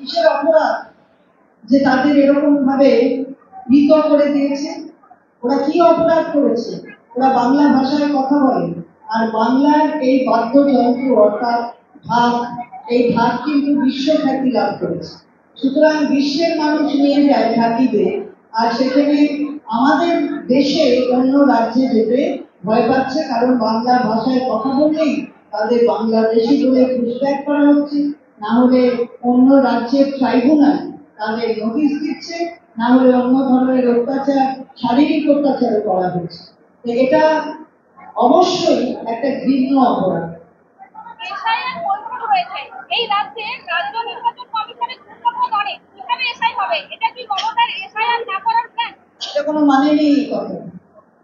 কিসের অপরাধ যে তাদের এরকম ভাবে মৃত করে দিয়েছে? ওরা কি অপরাধ করেছে? ওরা বাংলা ভাষায় কথা বলে, আর বাংলার এই বাদ্যযন্ত্র অর্থাৎ ঢাক, এই ঢাক কিন্তু বিশ্বখ্যাতি লাভ করেছে। সুতরাং বিশ্বের মানুষ নিয়ে যায় ঢাকিদের, আর সেখানে আমাদের দেশে অন্য রাজ্যে যেতে ভয় পাচ্ছে, কারণ বাংলা ভাষায় কথা বললেই তাদের বাংলাদেশি বলে পুশব্যাক করা হচ্ছে, না হলে অন্য রাজ্যের ট্রাইব্যুনাল তাদের নোটিশ দিচ্ছে, না হলে অন্য ধরনের অত্যাচার, শারীরিক অত্যাচার করা হচ্ছে। এটা অবশ্যই একটা ঘৃণ্য অপরাধ। এই রাজ্যে রাজ্য নির্বাচন কমিশনের গুরুত্বপূর্ণ অনেক, কিভাবে এসআই হবে? এটা কি মমতার এসআইআর না করার প্ল্যান? এটা কোনো মানে নেই এই কথা,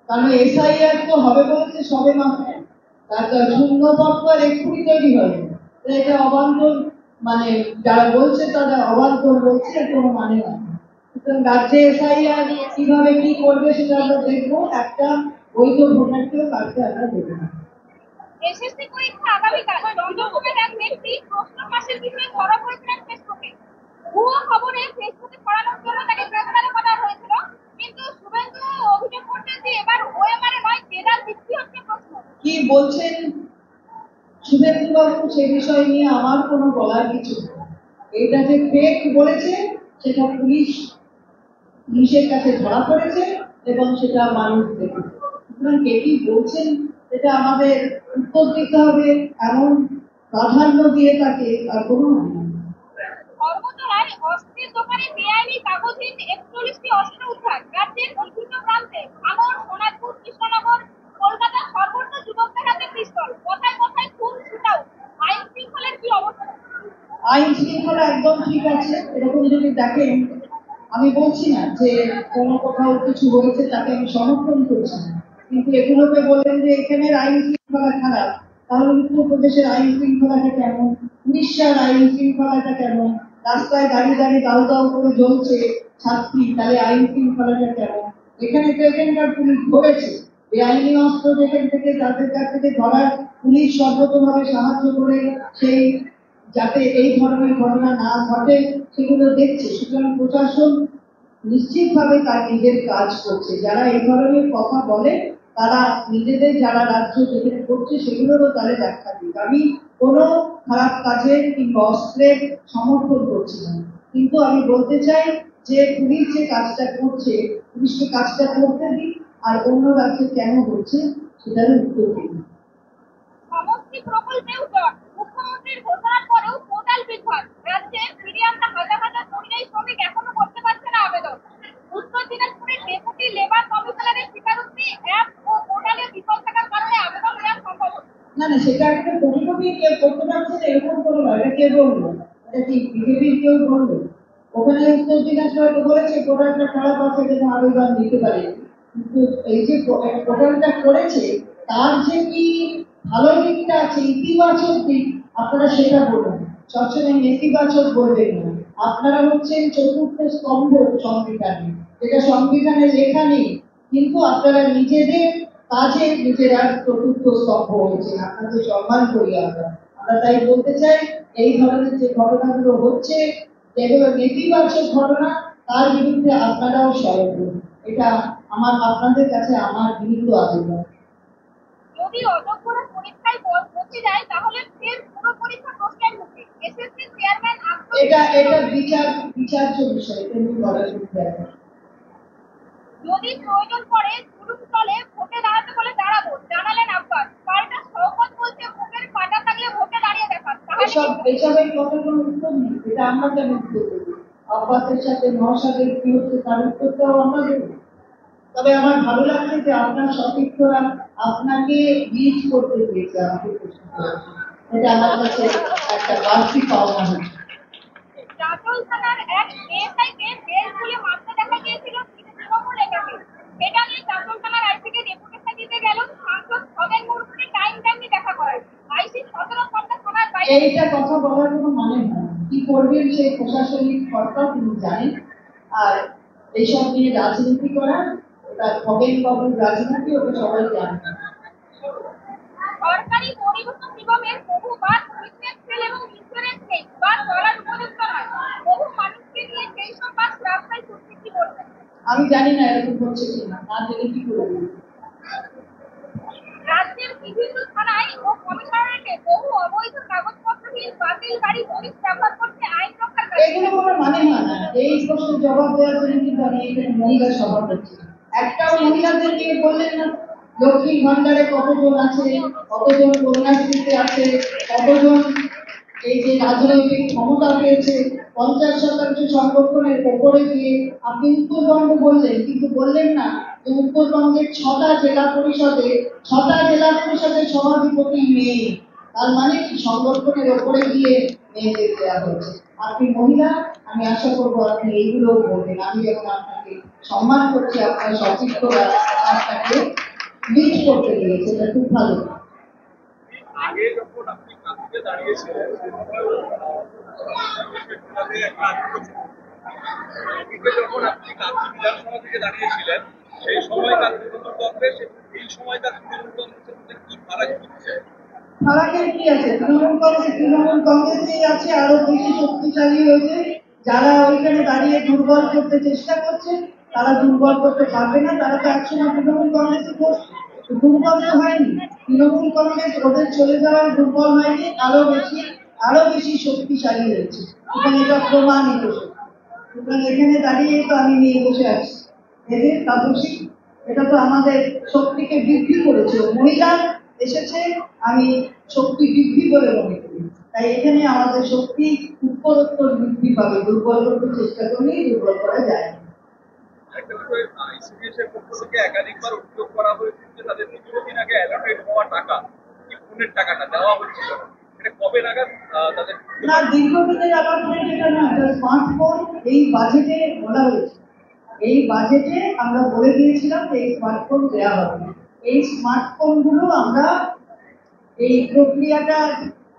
কারণ এসআইআর তো হবে বলছে সবে মাত্র, তার শূন্য পদ তো আর এক্ষুনি তৈরি হয়নি। এটা অবান্তর, মানে যারা বলছে তারা অবান্তর বলছে, এর কোনো মানে হয় না। সুতরাং রাজ্যে এসআইআর কিভাবে কি করবে সেটা আমরা দেখবো, একটা বৈধ ভোটারকেও কাটতে আমরা দেবো না। এসএসসি পরীক্ষা আগামীকাল, চন্দ্রপুরের এক ব্যক্তি প্রশ্ন ফাঁসের বিষয়ে ধরা পড়েছিলেন ফেসবুকে। ভুয়ো খবরে ফেসবুকে ছড়ানোর জন্য তাকে গ্রেফতার করা হয়েছিল, কিন্তু শুভেন্দু অভিযোগ করছেন যে এবার ওএমআরে নয় জেলার ভিত্তি হচ্ছে প্রশ্ন। কি বলছেন শুভেন্দু বাবু সে বিষয় নিয়ে আমার কোনো বলার কিছু নেই। এটা যে ফেক বলেছে সেটা পুলিশের কাছে ধরা পড়েছে এবং সেটা মানুষ দেখেছে। সুতরাং কে কি বলছেন এটা আমাদের উত্তর দিতে হবে, এমন প্রাধান্য দিয়ে তাকে আর কোনো ধর্মতলায় অস্ত্রের দোকানে বেআইনি কাগজহীন ৪১টি অস্ত্র উদ্ধার। রাজ্যের বিভিন্ন প্রান্তে ভাঙড়, সোনারপুর, কৃষ্ণনগর, কলকাতার সর্বত্র যুবকদের হাতে পিস্তল, কথায় কথায় খুন, শুটাও। আইন শৃঙ্খলার কি অবস্থা? আইন শৃঙ্খলা একদম ঠিক আছে। এরকম যদি দেখেন, আমি বলছি না যে কোনো কোথাও কিছু হয়েছে তাকে আমি সমর্থন করছি না, কিন্তু এগুলোকে বললেন যে এখানের আইন শৃঙ্খলা খারাপ, তাহলে উত্তরপ্রদেশের আইন শৃঙ্খলাটা কেমন, উড়িষ্যার আইন শৃঙ্খলাটা কেমন, রাস্তায় দাঁড়িয়ে দাঁড়িয়ে দাউ দাউ করে জ্বলছে ছাত্রী, তাহলে আইন শৃঙ্খলাটা কেমন? এখানে তো এখানকার পুলিশ ধরেছে, বেআইনি অস্ত্র যেখান থেকে তাদের কাছ থেকে ধরার পুলিশ সর্বতভাবে সাহায্য করে সেই যাতে এই ধরনের ঘটনা না ঘটে সেগুলো দেখছে। সুতরাং প্রশাসন নিশ্চিতভাবে তার নিজের কাজ করছে। যারা এই ধরনের কথা বলে তারা নিজেদের যারা রাজ্য যেখানে করছে সেগুলোরও তাহলে ব্যাখ্যা দিক। আমি কোনো খারাপ কাজের কিংবা অস্ত্রের সমর্থন করছি না, কিন্তু আমি বলতে চাই যে পুলিশ যে কাজটা করছে পুলিশকে কাজটা করতে দিন, আর অন্য রাজ্যে কেন হচ্ছে সেটার উত্তর দিন। সমষ্টি প্রকল্পেও জট, মুখ্যমন্ত্রীর ঘোষণার পরেও পোর্টাল বিভ্রাট। রাজ্যে ফিরিয়ে আনতে হাজার হাজার পরিযায়ী শ্রমিক এখনো করতে পারছে না আবেদন। উত্তর দিনাজপুরের ডেপুটি লেবার কমিশনারের স্বীকারোক্তি, অ্যাপ ও পোর্টালে বিফল থাকার কারণে আবেদন নেওয়া সম্ভব হচ্ছে না। সেটা একটা কোটি কোটি করতে পারছে না এরকম কোনো নয়। এটা কে বললো? এটা কি বিজেপির কেউ বললো? ওখানে উত্তর দিনাজপুরে তো বলেছে পোর্টালটা খারাপ আছে যেন আবেদন দিতে পারে, কিন্তু এই যে পোর্টালটা করেছে তার যে কি ভালো দিকটা আছে, ইতিবাচক দিক, আপনারা সেটা বলুন। সবসময় নেতিবাচক বলবেন না। আপনারা হচ্ছেন চতুর্থ স্তম্ভ সংবিধানে, যেটা সংবিধানে লেখা নেই, কিন্তু আপনারা নিজেদের কাজে নিজেরা চতুর্থ স্তম্ভ হয়েছে। আপনাদের সম্মান করি আমরা। তাই বলতে চাই এই ধরনের যে ঘটনাগুলো হচ্ছে যেগুলো নেতিবাচক ঘটনা, তার বিরুদ্ধে আপনারাও সরব হন। এটা আপনাদের কাছে আমার বিনীত আবেদন। যদি অযোগ্যরা পরীক্ষায় বসে যায় তাহলে ফের পুরো পরীক্ষা প্রশ্নের মুখে। এসএসসি চেয়ারম্যান এটা বিচার্য বিষয়, এটা নিয়ে বলার সুবিধা আছে। যদি প্রয়োজন পড়ে জুলুম চলে ভোটে দাঁড়াতে বলে দাঁড়াবো, জানালেন আব্বাস। পাল্টা শওকত বলছে ভোটের পাটা থাকলে ভোটে দাঁড়িয়ে দেখান। এসবের কথা কোনো উত্তর নেই, এটা আমরা কেন উত্তর দেবো? আব্বাসের সাথে নওশাদের কি হচ্ছে তার উত্তরটাও আমরা দেবো। তবে আমার ভালো লাগছে যে আপনার সতীর্থরা আপনাকে লিড করতে দিয়েছে, আমাকে প্রশ্ন করেছে, এটা আমার কাছে একটা বাড়তি পাওনা হচ্ছে। চাঁচল থানার এক এএসআইকে বেল খুলে মারতে দেখা গিয়েছিল তৃণমূল নেতাকে। সেটা নিয়ে চাঁচল থানার আইসিকে ডেপুটেশন দিতে গেল সাংসদ খগেন মুর্মুকে টাইম টাইমলি দেখা করায়। আইসি 17 ঘন্টা থানার বাইরে। এইটা কথা বলার কোনো মানে হয় না। কি করবেন সেই প্রশাসনিক কর্তা তিনি জানেন, আর এইসব নিয়ে রাজনীতি করা ওটা খগেন বাবুর রাজনীতি, ওটা সবাই জানে। সরকারি পরিবহন নিগমের বহু বাস ফিটনেস ফেল এবং ইন্স্যুরেন্স নেই বা চলার উপযুক্ত নয়। আমি জানি না এরকম হচ্ছে কিনা, না জেনে কি করে বলবো। রাজ্যের বিভিন্ন থানায় ও কমিশনারেটে বহু অবৈধ কাগজপত্রহীন বাতিল গাড়ি পুলিশ ব্যবহার করছে আইন রক্ষার কাজে। এগুলো কোনো মানে হয় না। এই প্রশ্ন জবাব দেওয়ার জন্য কিন্তু আমি এখানে মহিলা সভা করছি। একটাও মহিলাদের নিয়ে বললেন না লক্ষ্মী ভান্ডারে কতজন আছে, কতজন কন্যাশ্রীতে আছে, কতজন এই যে রাজনৈতিক ক্ষমতা পেয়েছে 50% সংরক্ষণের ওপরে গিয়ে আপনি উত্তরবঙ্গ বললেন, কিন্তু বললেন না যে উত্তরবঙ্গের 6টা জেলা পরিষদের সভাধিপতি মেয়ে। তার মানে কি সংরক্ষণের ওপরে গিয়ে মেয়েদের দেওয়া হয়েছে। আপনি মহিলা, আমি আশা করবো আপনি এইগুলো বলবেন। আমি যখন আপনাকে সম্মান করছি, আপনার সতীর্থরা আপনাকে লিড করতে দিয়েছে, এটা খুব ভালো। আগে যখন আপনি কাঁথিতে দাঁড়িয়েছিলেন যখন আপনি কাঁথি বিধানসভা থেকে দাঁড়িয়েছিলেন সেই সময় তৃণমূল কংগ্রেস এবং এই সময়কার তৃণমূল কংগ্রেসের মধ্যে কি ফারাক হচ্ছে? ফারাকের কি আছে? তৃণমূল কংগ্রেসই আছে আরো বেশি শক্তিশালী হয়েছে। যারা ওইখানে দাঁড়িয়ে দুর্বল করতে চেষ্টা করছে তারা দুর্বল করতে পারবে না। তারা তো একসময় তৃণমূল কংগ্রেসে করছে, দুর্বল তো হয়নি। তৃণমূল কংগ্রেস ওদের চলে যাওয়ার দুর্বল হয়নি, আরো বেশি শক্তিশালী হয়েছে। এখানে এটা প্রমাণিত। সুতরাং এখানে দাঁড়িয়ে তো আমি নিয়ে বসে আছি এদের তাপসী, এটা তো আমাদের শক্তিকে বৃদ্ধি করেছে। মহিলা এসেছে, আমি শক্তি বৃদ্ধি বলে মনে করি। তাই এখানে আমাদের শক্তি উত্তরোত্তর বৃদ্ধি পাবে। দুর্বল করতে চেষ্টা করলেই দুর্বল করা যায় না। একটা বিষয় আইসিডিএস এর পক্ষ থেকে একাধিকবার অভিযোগ করা হয়েছে যে তাদের দীর্ঘদিন আগে অ্যালোকেট হওয়া টাকা, কি ফোনের টাকাটা দেওয়া হচ্ছিল, এটা কবে নাগাদ তাদের? না, দীর্ঘদিনের অ্যালটমেন্ট এটা না, এটা স্মার্টফোন এই বাজেটে বলা হয়েছে। এই বাজেটে আমরা বলে দিয়েছিলাম যে এই স্মার্টফোন দেওয়া হবে। এই স্মার্টফোন গুলো আমরা এই প্রক্রিয়াটা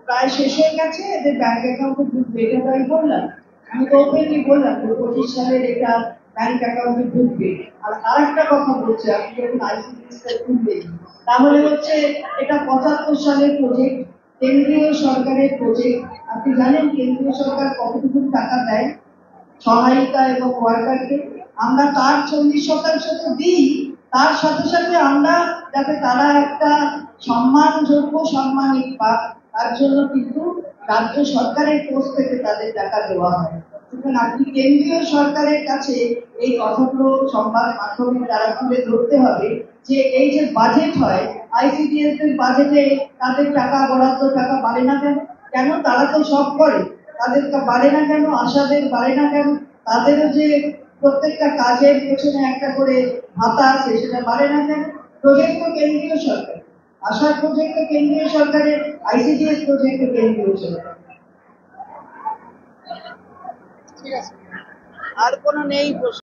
প্রায় শেষ হয়ে গেছে, এদের ব্যাংক অ্যাকাউন্টে ঢুকবে, এটা তো আমি বললাম। আমি তো ওপেনলি বললাম যে 25 সালের এটা ব্যাংক অ্যাকাউন্টে ঢুকবে। আর আরেকটা কথা বলছে, আপনি যখন আইসিডিএসটা খুলবেন তাহলে হচ্ছে এটা 75 সালের প্রজেক্ট, কেন্দ্রীয় সরকারের প্রজেক্ট। আপনি জানেন কেন্দ্রীয় সরকার কতটুকু টাকা দেয় সহায়িকা এবং ওয়ার্কারকে? আমরা তার 40% তো দিই, তার সাথে সাথে আমরা যাতে তারা একটা সম্মানযোগ্য সম্মানিত পাক তার জন্য কিন্তু রাজ্য সরকারের পোস্ট থেকে তাদের টাকা দেওয়া হয়। সুতরাং আপনি কেন্দ্রীয় সরকারের কাছে এই কথাগুলো সংবাদ মাধ্যমের দ্বারা তুলে ধরতে হবে যে এই যে বাজেট হয় আইসিডিএস এর বাজেটে তাদের টাকা বরাদ্দ, টাকা বাড়ে না কেন? কেন তারা তো সব করে, তাদের বাড়ে না কেন? আশাদের বাড়ে না কেন? তাদেরও যে প্রত্যেকটা কাজের পেছনে একটা করে ভাতা আছে, সেটা বাড়ে না কেন? প্রজেক্ট তো কেন্দ্রীয় সরকার, আশার প্রজেক্ট তো কেন্দ্রীয় সরকারের, আইসিডিএস প্রজেক্ট তো কেন্দ্রীয় সরকার। ঠিক আছে, আর কোনো নেই প্রশ্ন?